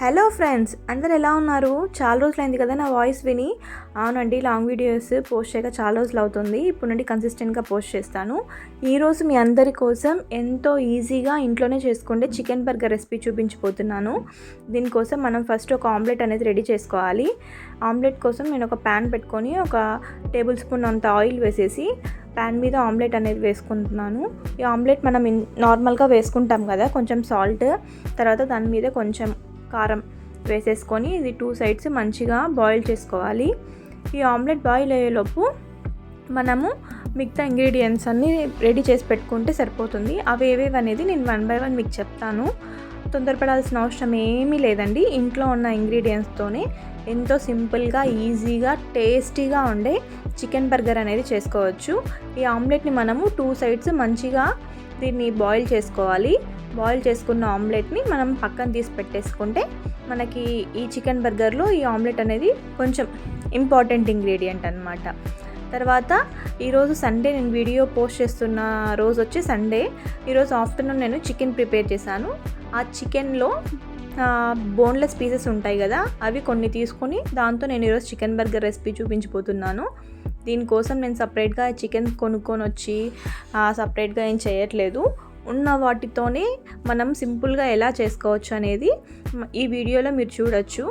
Hello friends, అందరు ఎలా ఉన్నారు? చాలా రోజులైంది కదా నా వాయిస్ విని. అవునండి, లాంగ్ వీడియోస్ పోస్ట్ చేయక చాలా రోజులు అవుతుంది. ఇప్పుడు నుండి కన్సిస్టెంట్గా పోస్ట్ చేస్తాను. ఈరోజు మీ అందరి కోసం ఎంతో ఈజీగా ఇంట్లోనే చేసుకుంటే చికెన్ బర్గర్ రెసిపీ చూపించిపోతున్నాను. దీనికోసం మనం ఫస్ట్ ఒక ఆమ్లెట్ అనేది రెడీ చేసుకోవాలి. ఆమ్లెట్ కోసం నేను ఒక ప్యాన్ పెట్టుకొని ఒక టేబుల్ స్పూన్ అంత ఆయిల్ వేసేసి ప్యాన్ మీద ఆమ్లెట్ అనేది వేసుకుంటున్నాను. ఈ ఆమ్లెట్ మనం నార్మల్గా వేసుకుంటాం కదా, కొంచెం సాల్ట్, తర్వాత దాని మీద కొంచెం కారం వేసేసుకొని ఇది 2 సైడ్స్ మంచిగా బాయిల్ చేసుకోవాలి. ఈ ఆమ్లెట్ బాయిల్ అయ్యేలోపు మనము మిగతా ఇంగ్రీడియంట్స్ అన్నీ రెడీ చేసి పెట్టుకుంటే సరిపోతుంది. అవి ఏవేవి అనేది నేను 1 బై 1 మీకు చెప్తాను. తొందరపడాల్సిన అవసరం ఏమీ లేదండి. ఇంట్లో ఉన్న ఇంగ్రీడియంట్స్తోనే ఎంతో సింపుల్గా, ఈజీగా, టేస్టీగా ఉండే చికెన్ బర్గర్ అనేది చేసుకోవచ్చు. ఈ ఆమ్లెట్ని మనము 2 సైడ్స్ మంచిగా దీన్ని బాయిల్ చేసుకోవాలి. బాయిల్ చేసుకున్న ఆమ్లెట్ని మనం పక్కన తీసి పెట్టేసుకుంటే మనకి ఈ చికెన్ బర్గర్లో ఈ ఆమ్లెట్ అనేది కొంచెం ఇంపార్టెంట్ ఇంగ్రీడియంట్ అన్నమాట. తర్వాత ఈరోజు సండే, నేను వీడియో పోస్ట్ చేస్తున్న రోజు వచ్చి సండే. ఈరోజు ఆఫ్టర్నూన్ నేను చికెన్ ప్రిపేర్ చేశాను. ఆ చికెన్లో బోన్లెస్ పీసెస్ ఉంటాయి కదా, అవి కొన్ని తీసుకొని దాంతో నేను ఈరోజు చికెన్ బర్గర్ రెసిపీ చూపించిపోతున్నాను. దీనికోసం నేను సపరేట్గా చికెన్ కొనుక్కొని వచ్చి సపరేట్గా ఏం చేయట్లేదు. ఉన్న వాటితోనే మనం సింపుల్గా ఎలా చేసుకోవచ్చు అనేది ఈ వీడియోలో మీరు చూడొచ్చు.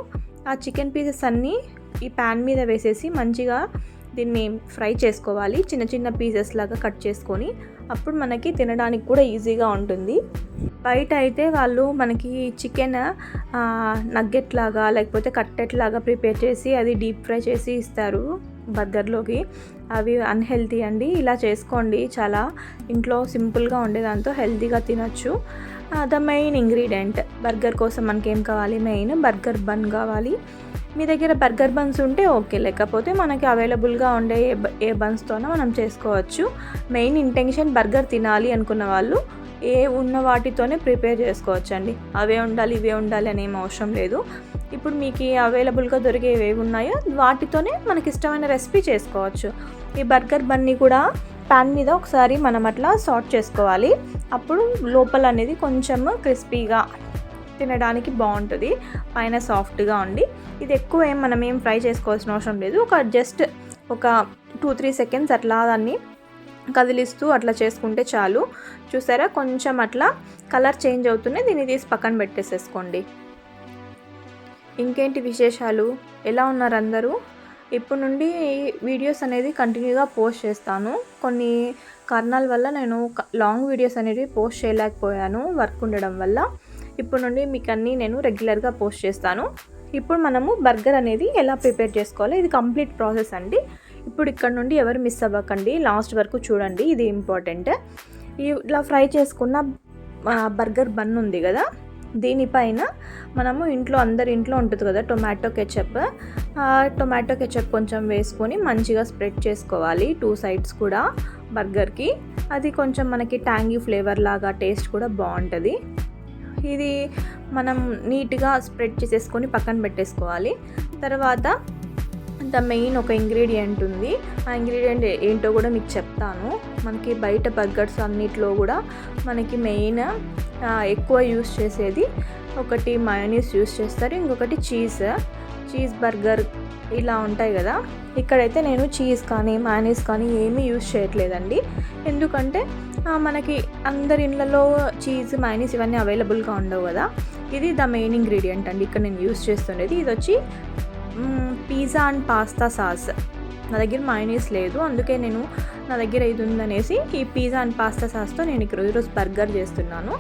ఆ చికెన్ పీసెస్ అన్నీ ఈ ప్యాన్ మీద వేసేసి మంచిగా దీన్ని ఫ్రై చేసుకోవాలి. చిన్న చిన్న పీసెస్ లాగా కట్ చేసుకొని, అప్పుడు మనకి తినడానికి కూడా ఈజీగా ఉంటుంది. బయట అయితే వాళ్ళు మనకి చికెన్ నగ్గెట్ లాగా లేకపోతే కట్టెట్ లాగా ప్రిపేర్ చేసి అది డీప్ ఫ్రై చేసి ఇస్తారు బర్గర్లోకి. అవి అన్హెల్తీ అండి. ఇలా చేసుకోండి, చాలా ఇంట్లో సింపుల్గా ఉండేదాంతో హెల్తీగా తినొచ్చు. ద మెయిన్ ఇంగ్రీడియంట్ బర్గర్ కోసం మనకేం కావాలి? మెయిన్ బర్గర్ బన్ కావాలి. మీ దగ్గర బర్గర్ బన్స్ ఉంటే ఓకే, లేకపోతే మనకి అవైలబుల్గా ఉండే ఏ బన్స్తోనో మనం చేసుకోవచ్చు. మెయిన్ ఇంటెన్షన్ బర్గర్ తినాలి అనుకున్న వాళ్ళు ఏ ఉన్న వాటితోనే ప్రిపేర్ చేసుకోవచ్చు అండి. అవే ఉండాలి ఇవే ఉండాలి అనేం అవసరం లేదు. ఇప్పుడు మీకు అవైలబుల్గా దొరికే ఏవి ఉన్నాయో వాటితోనే మనకి ఇష్టమైన రెసిపీ చేసుకోవచ్చు. ఈ బర్గర్ బన్ని కూడా ప్యాన్ మీద ఒకసారి మనం అట్లా సాట్ చేసుకోవాలి. అప్పుడు లోపల అనేది కొంచెం క్రిస్పీగా తినడానికి బాగుంటుంది, పైన సాఫ్ట్గా ఉండి. ఇది ఎక్కువ మనం ఏం ఫ్రై చేసుకోవాల్సిన అవసరం లేదు. జస్ట్ ఒక 2-3 సెకండ్స్ అట్లా దాన్ని కదిలిస్తూ అట్లా చేసుకుంటే చాలు. చూసారా, కొంచెం అట్లా కలర్ చేంజ్ అవుతూనే దీన్ని తీసి పక్కన పెట్టేసేసుకోండి. ఇంకేంటి విశేషాలు? ఎలా ఉన్నారు అందరూ? ఇప్పుడు నుండి వీడియోస్ అనేది కంటిన్యూగా పోస్ట్ చేస్తాను. కొన్ని కారణాల వల్ల నేను లాంగ్ వీడియోస్ అనేవి పోస్ట్ చేయలేకపోయాను, వర్క్ ఉండడం వల్ల. ఇప్పుడు నుండి మీకు అన్నీ నేను రెగ్యులర్గా పోస్ట్ చేస్తాను. ఇప్పుడు మనము బర్గర్ అనేది ఎలా ప్రిపేర్ చేసుకోవాలో ఇది కంప్లీట్ ప్రాసెస్ అండి. ఇప్పుడు ఇక్కడ నుండి ఎవరు మిస్ అవ్వకండి, లాస్ట్ వరకు చూడండి, ఇది ఇంపార్టెంట్. ఇలా ఫ్రై చేసుకున్న బర్గర్ బన్ ఉంది కదా, దీనిపైన మనము అందరి ఇంట్లో ఉంటుంది కదా టొమాటో కెచప్ కొంచెం వేసుకొని మంచిగా స్ప్రెడ్ చేసుకోవాలి 2 సైడ్స్ కూడా బర్గర్కి. అది కొంచెం మనకి ట్యాంగీ ఫ్లేవర్ లాగా టేస్ట్ కూడా బాగుంటుంది. ఇది మనం నీట్గా స్ప్రెడ్ చేసేసుకొని పక్కన పెట్టేసుకోవాలి. తర్వాత ద మెయిన్ ఒక ఇంగ్రీడియంట్ ఉంది. ఆ ఇంగ్రీడియంట్ ఏంటో కూడా మీకు చెప్తాను. మనకి బయట బర్గర్స్ అన్నిట్లో కూడా మనకి మెయిన్ ఎక్కువ యూస్ చేసేది ఒకటి మయోనీస్ యూస్ చేస్తారు, ఇంకొకటి చీజ్ బర్గర్ ఇలా ఉంటాయి కదా. ఇక్కడైతే నేను చీజ్ కానీ మయోనీస్ కానీ ఏమీ యూస్ చేయట్లేదండి. ఎందుకంటే మనకి అందరి ఇళ్ళలో చీజ్ మయోనీస్ ఇవన్నీ అవైలబుల్గా ఉండవు కదా. ఇది ద మెయిన్ ఇంగ్రీడియంట్ అండి ఇక్కడ నేను యూస్ చేస్తుండేది. ఇది వచ్చి పిజ్జా అండ్ పాస్తా సాస్. నా దగ్గర మయోనీస్ లేదు, అందుకే నా దగ్గర ఇది ఉందనేసి ఈ పిజ్జా అండ్ పాస్తా సాస్తో నేను ఇక్కడ ఈరోజు బర్గర్ చేస్తున్నాను.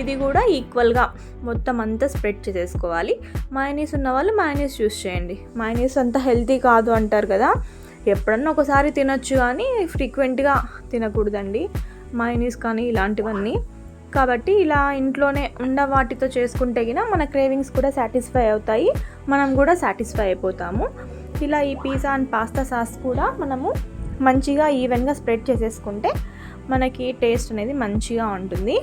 ఇది కూడా ఈక్వల్గా మొత్తం అంతా స్ప్రెడ్ చేసేసుకోవాలి. మయోనీస్ ఉన్న వాళ్ళు మయోనీస్ యూస్ చేయండి. మయోనీస్ అంత హెల్తీ కాదు అంటారు కదా, ఎప్పుడన్నా ఒకసారి తినొచ్చు కానీ ఫ్రీక్వెంట్గా తినకూడదండి మయోనీస్ కానీ ఇలాంటివన్నీ. కాబట్టి ఇలా ఇంట్లోనే ఉన్న వాటితో చేసుకుంటే గిన మన క్రేవింగ్స్ కూడా సాటిస్ఫై అవుతాయి, మనం కూడా సాటిస్ఫై అయిపోతాము. ఇలా ఈ పిజ్జా అండ్ పాస్తా సాస్ కూడా మనము మంచిగా ఈవెన్గా స్ప్రెడ్ చేసేసుకుంటే మనకి టేస్ట్ అనేది మంచిగా ఉంటుంది.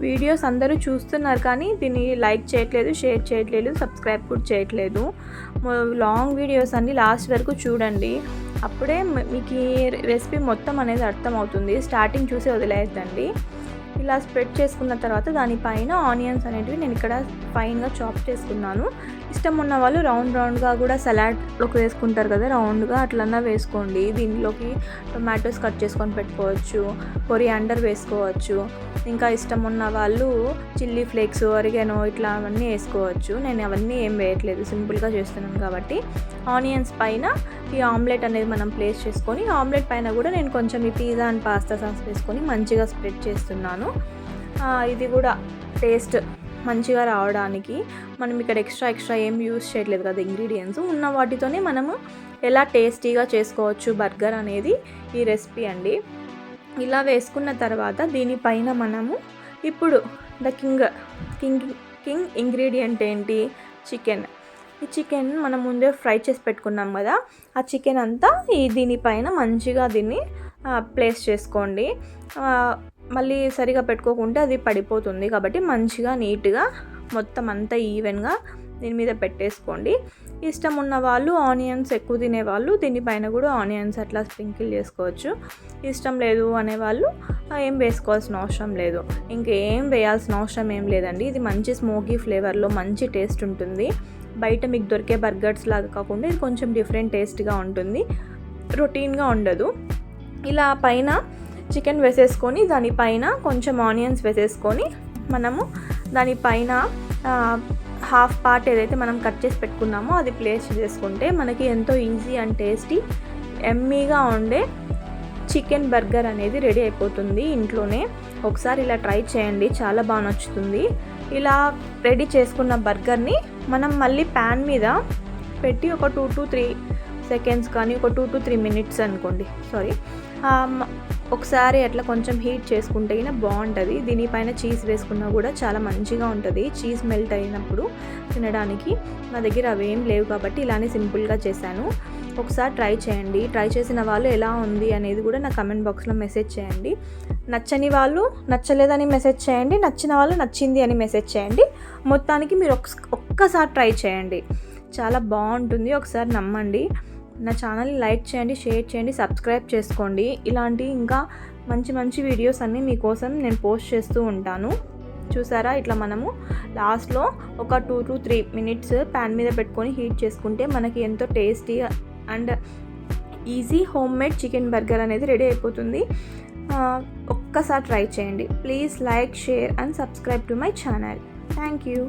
వీడియోస్ అందరూ చూస్తున్నారు కానీ దీన్ని లైక్ చేయట్లేదు, షేర్ చేయట్లేదు, సబ్స్క్రైబ్ కూడా చేయట్లేదు. లాంగ్ వీడియోస్ అన్ని లాస్ట్ వరకు చూడండి, అప్పుడే మీకు ఈ రెసిపీ మొత్తం అనేది అర్థమవుతుంది. స్టార్టింగ్ చూసి వదిలేద్దండి. ఇలా స్ప్రెడ్ చేసుకున్న తర్వాత దానిపైన ఆనియన్స్ అనేటివి నేను ఇక్కడ ఫైన్గా చాప్ చేసుకున్నాను. ఇష్టం ఉన్న వాళ్ళు రౌండ్గా కూడా సలాడ్లోకి వేసుకుంటారు కదా, రౌండ్గా అట్లన్నా వేసుకోండి. దీనిలోకి టొమాటోస్ కట్ చేసుకొని పెట్టుకోవచ్చు, కొరియాండర్ వేసుకోవచ్చు. ఇంకా ఇష్టం ఉన్న వాళ్ళు చిల్లీ ఫ్లేక్స్, ఒరిగానో ఇట్లా అవన్నీ వేసుకోవచ్చు. నేను అవన్నీ ఏం వేయట్లేదు, సింపుల్గా చేస్తున్నాను కాబట్టి. ఆనియన్స్ పైన ఈ ఆమ్లెట్ అనేది మనం ప్లేస్ చేసుకొని, ఆమ్లెట్ పైన కూడా నేను కొంచెం ఈ పిజ్జా అండ్ పాస్తా సాస్ వేసుకొని మంచిగా స్ప్రెడ్ చేస్తున్నాను. ఇది కూడా టేస్ట్ మంచిగా రావడానికి మనం ఇక్కడ ఎక్స్ట్రా ఏం యూస్ చేయట్లేదు కదా, ఇంగ్రీడియంట్స్ ఉన్న వాటితోనే మనము ఎలా టేస్టీగా చేసుకోవచ్చు బర్గర్ అనేది ఈ రెసిపీ అండి. ఇలా వేసుకున్న తర్వాత దీనిపైన మనము ఇప్పుడు కింగ్ ఇంగ్రీడియంట్ ఏంటి, చికెన్. ఈ చికెన్ మనం ముందే ఫ్రై చేసి పెట్టుకున్నాం కదా, ఆ చికెన్ అంతా దీనిపైన మంచిగా దీన్ని ప్లేస్ చేసుకోండి. మళ్ళీ సరిగా పెట్టుకోకుంటే అది పడిపోతుంది కాబట్టి మంచిగా నీట్గా మొత్తం అంతా ఈవెన్గా దీని మీద పెట్టేసుకోండి. ఇష్టం ఉన్న వాళ్ళు ఆనియన్స్ ఎక్కువ తినేవాళ్ళు దీనిపైన కూడా ఆనియన్స్ అట్లా స్ప్రింకిల్ చేసుకోవచ్చు. ఇష్టం లేదు అనేవాళ్ళు ఏం వేసుకోవాల్సిన అవసరం లేదు, ఇంకేం వేయాల్సిన అవసరం ఏం లేదండి. ఇది మంచి స్మోకీ ఫ్లేవర్లో మంచి టేస్ట్ ఉంటుంది. బయట మీకు దొరికే బర్గర్స్ లాగా కాకుండా ఇది కొంచెం డిఫరెంట్ టేస్ట్గా ఉంటుంది, రొటీన్గా ఉండదు. ఇలా పైన చికెన్ వేసేసుకొని దానిపైన కొంచెం ఆనియన్స్ వేసేసుకొని మనము దానిపైన హాఫ్ పార్ట్ ఏదైతే మనం కట్ చేసి పెట్టుకున్నామో అది ప్లేస్ చేసుకుంటే మనకి ఎంతో ఈజీ అండ్ టేస్టీ ఎమ్మీగా ఉండే చికెన్ బర్గర్ అనేది రెడీ అయిపోతుంది ఇంట్లోనే. ఒకసారి ఇలా ట్రై చేయండి, చాలా బాగా నచ్చుతుంది. ఇలా రెడీ చేసుకున్న బర్గర్ని మనం మళ్ళీ ప్యాన్ మీద పెట్టి ఒక 2 to 3 సెకండ్స్ కానీ ఒక 2 to 3 మినిట్స్ అనుకోండి, ఒకసారి అట్లా కొంచెం హీట్ చేసుకుంటే బాగుంటుంది. దీనిపైన చీజ్ వేసుకున్నా కూడా చాలా మంచిగా ఉంటుంది, చీజ్ మెల్ట్ అయినప్పుడు తినడానికి. నా దగ్గర అవేం లేవు కాబట్టి ఇలానే సింపుల్గా చేశాను. ఒకసారి ట్రై చేయండి. ట్రై చేసిన వాళ్ళు ఎలా ఉంది అనేది కూడా నా కమెంట్ బాక్స్లో మెసేజ్ చేయండి. నచ్చని వాళ్ళు నచ్చలేదని మెసేజ్ చేయండి, నచ్చిన వాళ్ళు నచ్చింది అని మెసేజ్ చేయండి. మొత్తానికి మీరు ఒక్కసారి ట్రై చేయండి, చాలా బాగుంటుంది. ఒకసారి నమ్మండి. నా ఛానల్ని లైక్ చేయండి, షేర్ చేయండి, సబ్స్క్రైబ్ చేసుకోండి. ఇలాంటి ఇంకా మంచి వీడియోస్ అన్నీ మీకోసం నేను పోస్ట్ చేస్తూ ఉంటాను. చూసారా, ఇట్లా మనము లాస్ట్లో ఒక 2 to 3 మినిట్స్ ప్యాన్ మీద పెట్టుకొని హీట్ చేసుకుంటే మనకి ఎంతో tasty and easy home made chicken burger అనేది రెడీ అయిపోతుంది. ఒక్కసారి ట్రై చేయండి. Please like, share and subscribe to my channel. Thank you.